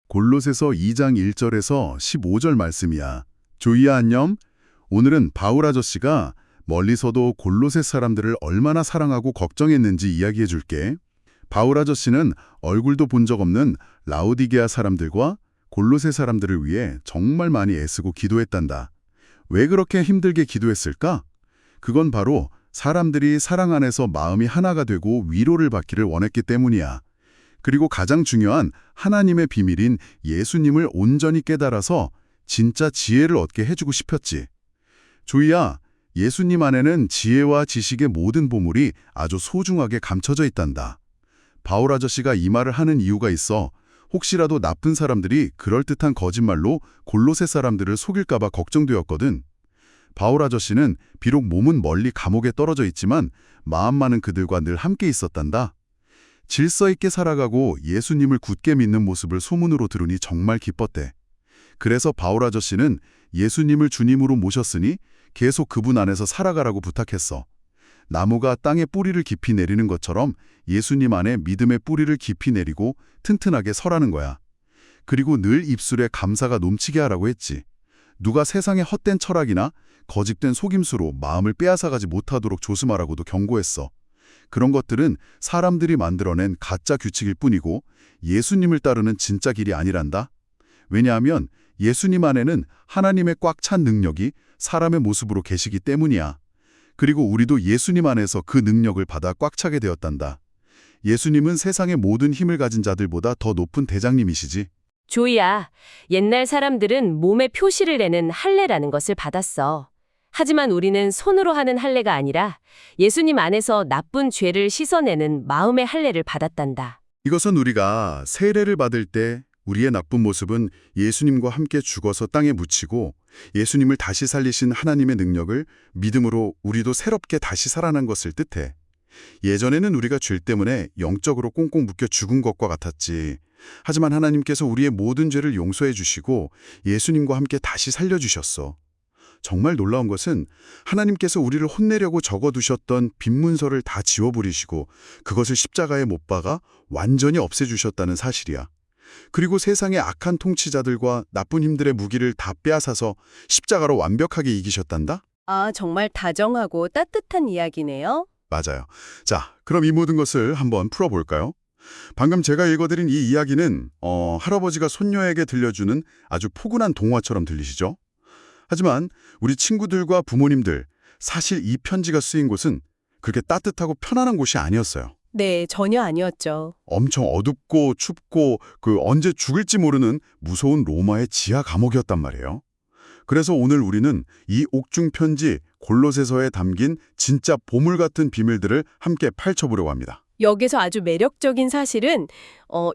골로새서 2장 1절에서 15절 말씀이야. 조이야 안녕? 오늘은 바울 아저씨가 멀리서도 골로새 사람들을 얼마나 사랑하고 걱정했는지 이야기해 줄게. 바울 아저씨는 얼굴도 본 적 없는 라오디게아 사람들과 골로새 사람들을 위해 정말 많이 애쓰고 기도했단다. 왜 그렇게 힘들게 기도했을까? 그건 바로 사람들이 사랑 안에서 마음이 하나가 되고 위로를 받기를 원했기 때문이야. 그리고 가장 중요한 하나님의 비밀인 예수님을 온전히 깨달아서 진짜 지혜를 얻게 해주고 싶었지. 조이야, 예수님 안에는 지혜와 지식의 모든 보물이 아주 소중하게 감춰져 있단다. 바울 아저씨가 이 말을 하는 이유가 있어. 혹시라도 나쁜 사람들이 그럴듯한 거짓말로 골로새 사람들을 속일까 봐 걱정되었거든. 바울 아저씨는 비록 몸은 멀리 감옥에 떨어져 있지만 마음만은 그들과 늘 함께 있었단다. 질서 있게 살아가고 예수님을 굳게 믿는 모습을 소문으로 들으니 정말 기뻤대. 그래서 바울 아저씨는 예수님을 주님으로 모셨으니 계속 그분 안에서 살아가라고 부탁했어. 나무가 땅에 뿌리를 깊이 내리는 것처럼 예수님 안에 믿음의 뿌리를 깊이 내리고 튼튼하게 서라는 거야. 그리고 늘 입술에 감사가 넘치게 하라고 했지. 누가 세상의 헛된 철학이나 거짓된 속임수로 마음을 빼앗아가지 못하도록 조심하라고도 경고했어. 그런 것들은 사람들이 만들어낸 가짜 규칙일 뿐이고 예수님을 따르는 진짜 길이 아니란다. 왜냐하면 예수님 안에는 하나님의 꽉 찬 능력이 사람의 모습으로 계시기 때문이야. 그리고 우리도 예수님 안에서 그 능력을 받아 꽉 차게 되었단다. 예수님은 세상의 모든 힘을 가진 자들보다 더 높은 대장님이시지. 조이야, 옛날 사람들은 몸에 표시를 내는 할례라는 것을 받았어. 하지만 우리는 손으로 하는 할례가 아니라 예수님 안에서 나쁜 죄를 씻어내는 마음의 할례를 받았단다. 이것은 우리가 세례를 받을 때 우리의 나쁜 모습은 예수님과 함께 죽어서 땅에 묻히고 예수님을 다시 살리신 하나님의 능력을 믿음으로 우리도 새롭게 다시 살아난 것을 뜻해. 예전에는 우리가 죄 때문에 영적으로 꽁꽁 묶여 죽은 것과 같았지. 하지만 하나님께서 우리의 모든 죄를 용서해 주시고 예수님과 함께 다시 살려주셨어. 정말 놀라운 것은 하나님께서 우리를 혼내려고 적어두셨던 빈 문서를 다 지워버리시고 그것을 십자가에 못 박아 완전히 없애주셨다는 사실이야. 그리고 세상의 악한 통치자들과 나쁜 힘들의 무기를 다 빼앗아서 십자가로 완벽하게 이기셨단다? 아, 정말 다정하고 따뜻한 이야기네요. 맞아요. 자, 그럼 이 모든 것을 한번 풀어볼까요? 방금 제가 읽어드린 이 이야기는 할아버지가 손녀에게 들려주는 아주 포근한 동화처럼 들리시죠? 하지만 우리 친구들과 부모님들, 사실 이 편지가 쓰인 곳은 그렇게 따뜻하고 편안한 곳이 아니었어요. 네, 전혀 아니었죠. 엄청 어둡고 춥고 언제 죽을지 모르는 무서운 로마의 지하 감옥이었단 말이에요. 그래서 오늘 우리는 이 옥중 편지 골로새서에 담긴 진짜 보물 같은 비밀들을 함께 펼쳐보려고 합니다. 여기서 아주 매력적인 사실은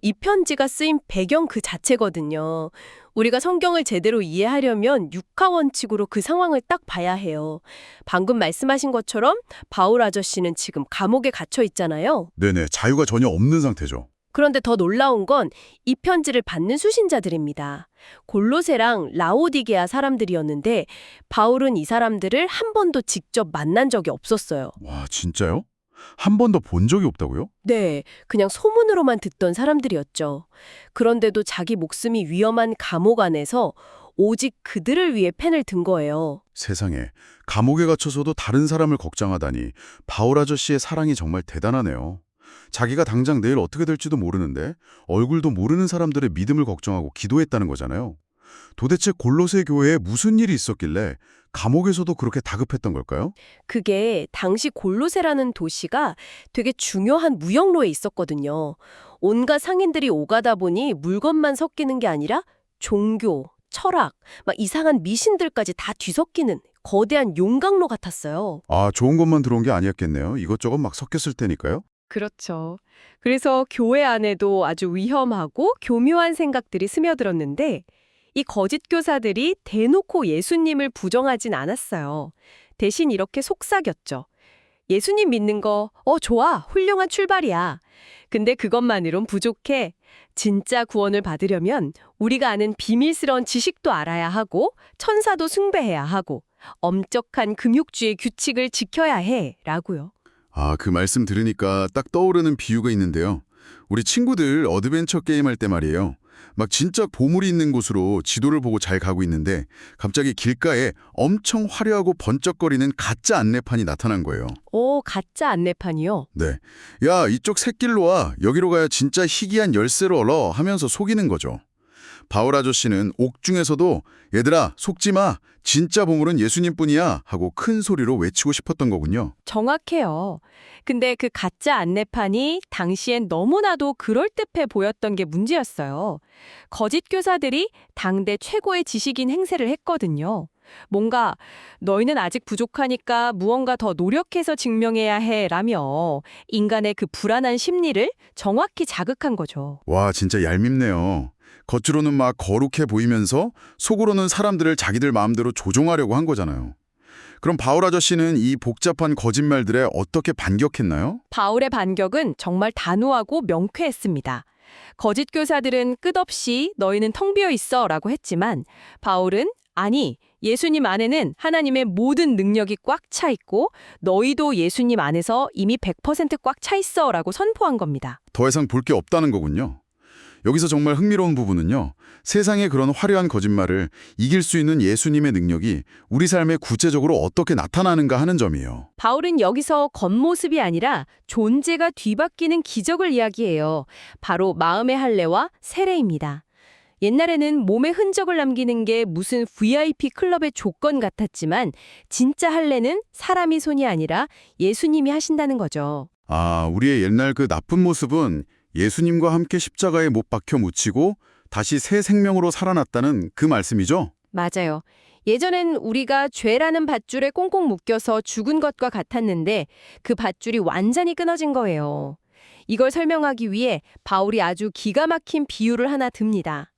이 편지가 쓰인 배경 그 자체거든요. 우리가 성경을 제대로 이해하려면 육하 원칙으로 그 상황을 딱 봐야 해요. 방금 말씀하신 것처럼 바울 아저씨는 지금 감옥에 갇혀 있잖아요. 네네, 자유가 전혀 없는 상태죠. 그런데 더 놀라운 건 이 편지를 받는 수신자들입니다. 골로새랑 라오디게아 사람들이었는데 바울은 이 사람들을 한 번도 직접 만난 적이 없었어요. 와, 진짜요? 한 번도 본 적이 없다고요? 네, 그냥 소문으로만 듣던 사람들이었죠. 그런데도 자기 목숨이 위험한 감옥 안에서 오직 그들을 위해 펜을 든 거예요. 세상에, 감옥에 갇혀서도 다른 사람을 걱정하다니 바울 아저씨의 사랑이 정말 대단하네요. 자기가 당장 내일 어떻게 될지도 모르는데 얼굴도 모르는 사람들의 믿음을 걱정하고 기도했다는 거잖아요. 도대체 골로새 교회에 무슨 일이 있었길래 감옥에서도 그렇게 다급했던 걸까요? 그게 당시 골로새라는 도시가 되게 중요한 무역로에 있었거든요. 온갖 상인들이 오가다 보니 물건만 섞이는 게 아니라 종교, 철학, 막 이상한 미신들까지 다 뒤섞이는 거대한 용광로 같았어요. 아, 좋은 것만 들어온 게 아니었겠네요. 이것저것 막 섞였을 테니까요. 그렇죠. 그래서 교회 안에도 아주 위험하고 교묘한 생각들이 스며들었는데 이 거짓 교사들이 대놓고 예수님을 부정하진 않았어요. 대신 이렇게 속삭였죠. 예수님 믿는 거, 좋아, 훌륭한 출발이야. 근데 그것만으론 부족해. 진짜 구원을 받으려면 우리가 아는 비밀스러운 지식도 알아야 하고 천사도 숭배해야 하고 엄격한 금욕주의 규칙을 지켜야 해. 라고요. 아, 그 말씀 들으니까 딱 떠오르는 비유가 있는데요. 우리 친구들 어드벤처 게임 할 때 말이에요. 막 진짜 보물이 있는 곳으로 지도를 보고 잘 가고 있는데 갑자기 길가에 엄청 화려하고 번쩍거리는 가짜 안내판이 나타난 거예요. 오, 가짜 안내판이요? 네. 야, 이쪽 샛길로 와. 여기로 가야 진짜 희귀한 열쇠를 얻어 하면서 속이는 거죠. 바울 아저씨는 옥중에서도 얘들아, 속지 마. 진짜 보물은 예수님뿐이야 하고 큰 소리로 외치고 싶었던 거군요. 정확해요. 근데 그 가짜 안내판이 당시엔 너무나도 그럴듯해 보였던 게 문제였어요. 거짓 교사들이 당대 최고의 지식인 행세를 했거든요. 뭔가 너희는 아직 부족하니까 무언가 더 노력해서 증명해야 해 라며 인간의 그 불안한 심리를 정확히 자극한 거죠. 와, 진짜 얄밉네요. 겉으로는 막 거룩해 보이면서 속으로는 사람들을 자기들 마음대로 조종하려고 한 거잖아요. 그럼 바울 아저씨는 이 복잡한 거짓말들에 어떻게 반격했나요? 바울의 반격은 정말 단호하고 명쾌했습니다. 거짓 교사들은 끝없이 너희는 텅 비어 있어 라고 했지만 바울은 아니, 예수님 안에는 하나님의 모든 능력이 꽉 차 있고 너희도 예수님 안에서 이미 100% 꽉 차 있어 라고 선포한 겁니다. 더 이상 볼 게 없다는 거군요. 여기서 정말 흥미로운 부분은요. 세상의 그런 화려한 거짓말을 이길 수 있는 예수님의 능력이 우리 삶에 구체적으로 어떻게 나타나는가 하는 점이에요. 바울은 여기서 겉모습이 아니라 존재가 뒤바뀌는 기적을 이야기해요. 바로 마음의 할례와 세례입니다. 옛날에는 몸에 흔적을 남기는 게 무슨 VIP 클럽의 조건 같았지만 진짜 할례는 사람이 손이 아니라 예수님이 하신다는 거죠. 아, 우리의 옛날 그 나쁜 모습은 예수님과 함께 십자가에 못 박혀 묻히고 다시 새 생명으로 살아났다는 그 말씀이죠? 맞아요. 예전엔 우리가 죄라는 밧줄에 꽁꽁 묶여서 죽은 것과 같았는데 그 밧줄이 완전히 끊어진 거예요. 이걸 설명하기 위해 바울이 아주 기가 막힌 비유를 하나 듭니다.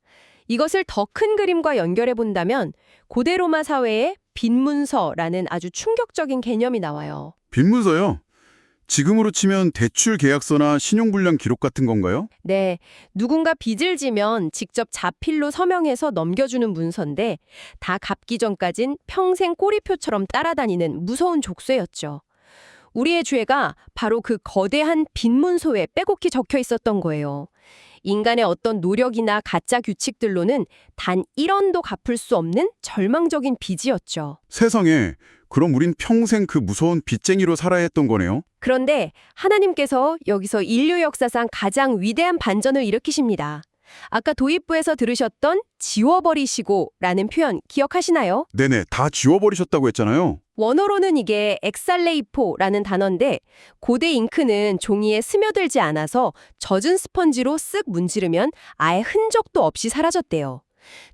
이것을 더 큰 그림과 연결해 본다면 고대 로마 사회에 빈문서라는 아주 충격적인 개념이 나와요. 빈문서요? 지금으로 치면 대출 계약서나 신용불량 기록 같은 건가요? 네, 누군가 빚을 지면 직접 자필로 서명해서 넘겨주는 문서인데 다 갚기 전까진 평생 꼬리표처럼 따라다니는 무서운 족쇄였죠. 우리의 죄가 바로 그 거대한 빈문서에 빼곡히 적혀 있었던 거예요. 인간의 어떤 노력이나 가짜 규칙들로는 단 1원도 갚을 수 없는 절망적인 빚이었죠. 세상에, 그럼 우린 평생 그 무서운 빚쟁이로 살아야 했던 거네요? 그런데 하나님께서 여기서 인류 역사상 가장 위대한 반전을 일으키십니다. 아까 도입부에서 들으셨던 지워버리시고라는 표현 기억하시나요? 네네, 다 지워버리셨다고 했잖아요. 원어로는 이게 엑살레이포라는 단어인데 고대 잉크는 종이에 스며들지 않아서 젖은 스펀지로 쓱 문지르면 아예 흔적도 없이 사라졌대요.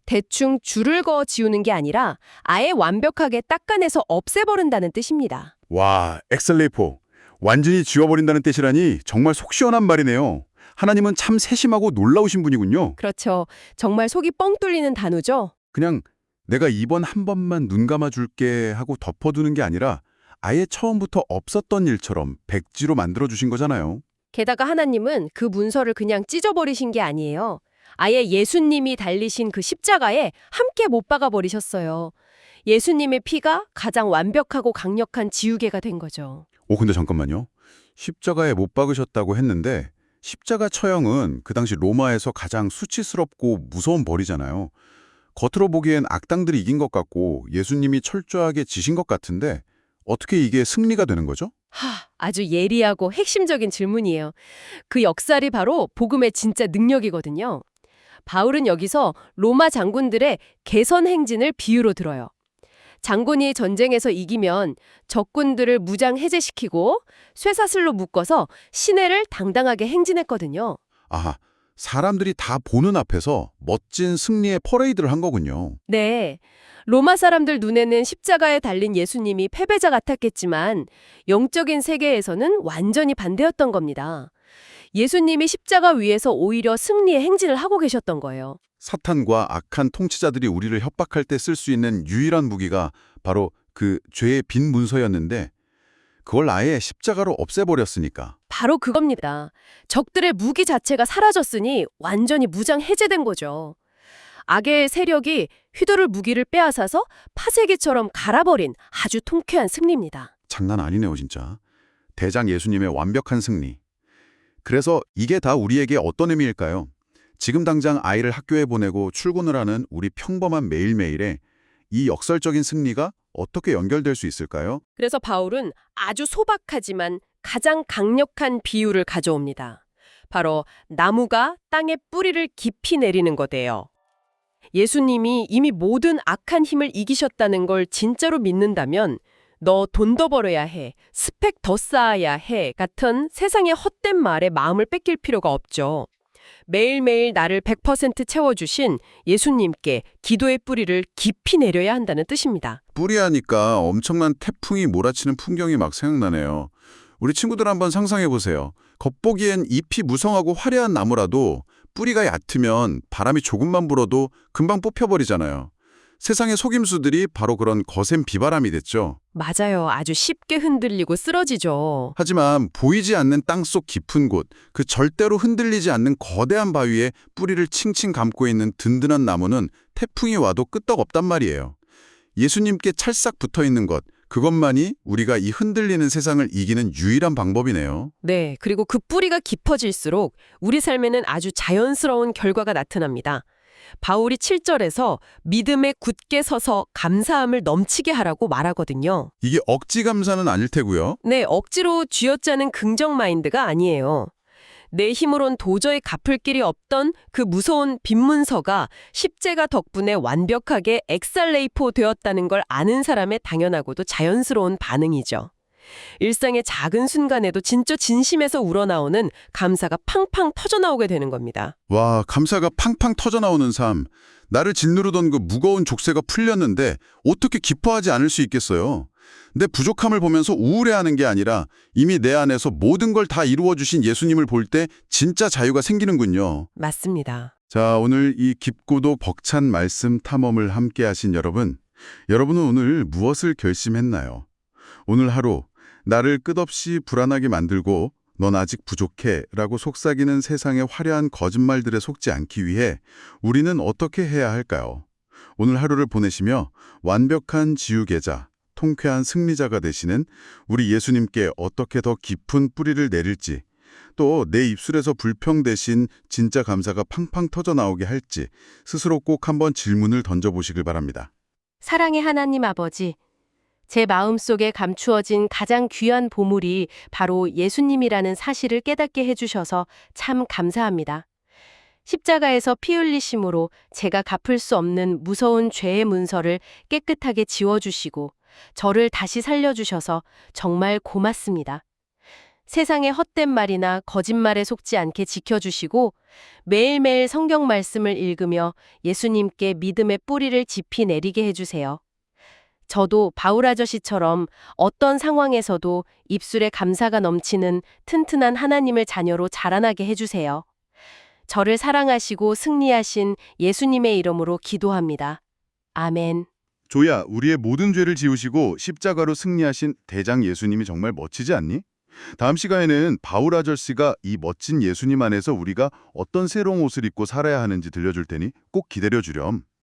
대충 줄을 그어 지우는 게 아니라 아예 완벽하게 닦아내서 없애버린다는 뜻입니다. 와, 엑셀레이포. 완전히 지워버린다는 뜻이라니 정말 속 시원한 말이네요. 하나님은 참 세심하고 놀라우신 분이군요. 그렇죠. 정말 속이 뻥 뚫리는 단어죠. 그냥 내가 이번 한 번만 눈 감아줄게 하고 덮어두는 게 아니라 아예 처음부터 없었던 일처럼 백지로 만들어주신 거잖아요. 게다가 하나님은 그 문서를 그냥 찢어버리신 게 아니에요. 아예 예수님이 달리신 그 십자가에 함께 못 박아 버리셨어요. 예수님의 피가 가장 완벽하고 강력한 지우개가 된 거죠. 근데 잠깐만요. 십자가에 못 박으셨다고 했는데 십자가 처형은 그 당시 로마에서 가장 수치스럽고 무서운 벌이잖아요. 겉으로 보기엔 악당들이 이긴 것 같고 예수님이 철저하게 지신 것 같은데 어떻게 이게 승리가 되는 거죠? 아주 예리하고 핵심적인 질문이에요. 그 역살이 바로 복음의 진짜 능력이거든요. 바울은 여기서 로마 장군들의 개선 행진을 비유로 들어요. 장군이 전쟁에서 이기면 적군들을 무장 해제시키고 쇠사슬로 묶어서 시내를 당당하게 행진했거든요. 아하, 사람들이 다 보는 앞에서 멋진 승리의 퍼레이드를 한 거군요. 네, 로마 사람들 눈에는 십자가에 달린 예수님이 패배자 같았겠지만 영적인 세계에서는 완전히 반대였던 겁니다. 예수님이 십자가 위에서 오히려 승리의 행진을 하고 계셨던 거예요. 사탄과 악한 통치자들이 우리를 협박할 때 쓸 수 있는 유일한 무기가 바로 그 죄의 빈 문서였는데 그걸 아예 십자가로 없애버렸으니까. 바로 그겁니다. 적들의 무기 자체가 사라졌으니 완전히 무장 해제된 거죠. 악의 세력이 휘두를 무기를 빼앗아서 파쇄기처럼 갈아버린 아주 통쾌한 승리입니다. 장난 아니네요, 진짜. 대장 예수님의 완벽한 승리. 그래서 이게 다 우리에게 어떤 의미일까요? 지금 당장 아이를 학교에 보내고 출근을 하는 우리 평범한 매일매일에 이 역설적인 승리가 어떻게 연결될 수 있을까요? 그래서 바울은 아주 소박하지만 가장 강력한 비유를 가져옵니다. 바로 나무가 땅에 뿌리를 깊이 내리는 거대요. 예수님이 이미 모든 악한 힘을 이기셨다는 걸 진짜로 믿는다면 너 돈 더 벌어야 해, 스펙 더 쌓아야 해 같은 세상의 헛된 말에 마음을 뺏길 필요가 없죠. 매일매일 나를 100% 채워주신 예수님께 기도의 뿌리를 깊이 내려야 한다는 뜻입니다. 뿌리하니까 엄청난 태풍이 몰아치는 풍경이 막 생각나네요. 우리 친구들 한번 상상해 보세요. 겉보기엔 잎이 무성하고 화려한 나무라도 뿌리가 얕으면 바람이 조금만 불어도 금방 뽑혀버리잖아요. 세상의 속임수들이 바로 그런 거센 비바람이 됐죠. 맞아요. 아주 쉽게 흔들리고 쓰러지죠. 하지만 보이지 않는 땅속 깊은 곳, 그 절대로 흔들리지 않는 거대한 바위에 뿌리를 칭칭 감고 있는 든든한 나무는 태풍이 와도 끄떡없단 말이에요. 예수님께 찰싹 붙어있는 것, 그것만이 우리가 이 흔들리는 세상을 이기는 유일한 방법이네요. 네, 그리고 그 뿌리가 깊어질수록 우리 삶에는 아주 자연스러운 결과가 나타납니다. 바울이 7절에서 믿음에 굳게 서서 감사함을 넘치게 하라고 말하거든요. 이게 억지 감사는 아닐 테고요. 네, 억지로 쥐어짜는 긍정 마인드가 아니에요. 내 힘으론 도저히 갚을 길이 없던 그 무서운 빚문서가 십자가 덕분에 완벽하게 엑살레이포 되었다는 걸 아는 사람의 당연하고도 자연스러운 반응이죠. 일상의 작은 순간에도 진짜 진심에서 우러나오는 감사가 팡팡 터져나오게 되는 겁니다. 와, 감사가 팡팡 터져나오는 삶. 나를 짓누르던 그 무거운 족쇄가 풀렸는데 어떻게 기뻐하지 않을 수 있겠어요? 내 부족함을 보면서 우울해하는 게 아니라 이미 내 안에서 모든 걸 다 이루어주신 예수님을 볼 때 진짜 자유가 생기는군요. 맞습니다. 자, 오늘 이 깊고도 벅찬 말씀 탐험을 함께 하신 여러분은 오늘 무엇을 결심했나요? 오늘 하루 나를 끝없이 불안하게 만들고 넌 아직 부족해 라고 속삭이는 세상의 화려한 거짓말들에 속지 않기 위해 우리는 어떻게 해야 할까요? 오늘 하루를 보내시며 완벽한 지우개자, 통쾌한 승리자가 되시는 우리 예수님께 어떻게 더 깊은 뿌리를 내릴지, 또 내 입술에서 불평 대신 진짜 감사가 팡팡 터져나오게 할지 스스로 꼭 한번 질문을 던져보시길 바랍니다. 사랑의 하나님 아버지, 제 마음속에 감추어진 가장 귀한 보물이 바로 예수님이라는 사실을 깨닫게 해주셔서 참 감사합니다. 십자가에서 피 흘리심으로 제가 갚을 수 없는 무서운 죄의 문서를 깨끗하게 지워주시고 저를 다시 살려주셔서 정말 고맙습니다. 세상의 헛된 말이나 거짓말에 속지 않게 지켜주시고 매일매일 성경 말씀을 읽으며 예수님께 믿음의 뿌리를 깊이 내리게 해주세요. 저도 바울 아저씨처럼 어떤 상황에서도 입술에 감사가 넘치는 튼튼한 하나님을 자녀로 자라나게 해주세요. 저를 사랑하시고 승리하신 예수님의 이름으로 기도합니다. 아멘. 조야, 우리의 모든 죄를 지우시고 십자가로 승리하신 대장 예수님이 정말 멋지지 않니? 다음 시간에는 바울 아저씨가 이 멋진 예수님 안에서 우리가 어떤 새로운 옷을 입고 살아야 하는지 들려줄 테니 꼭 기다려 주렴.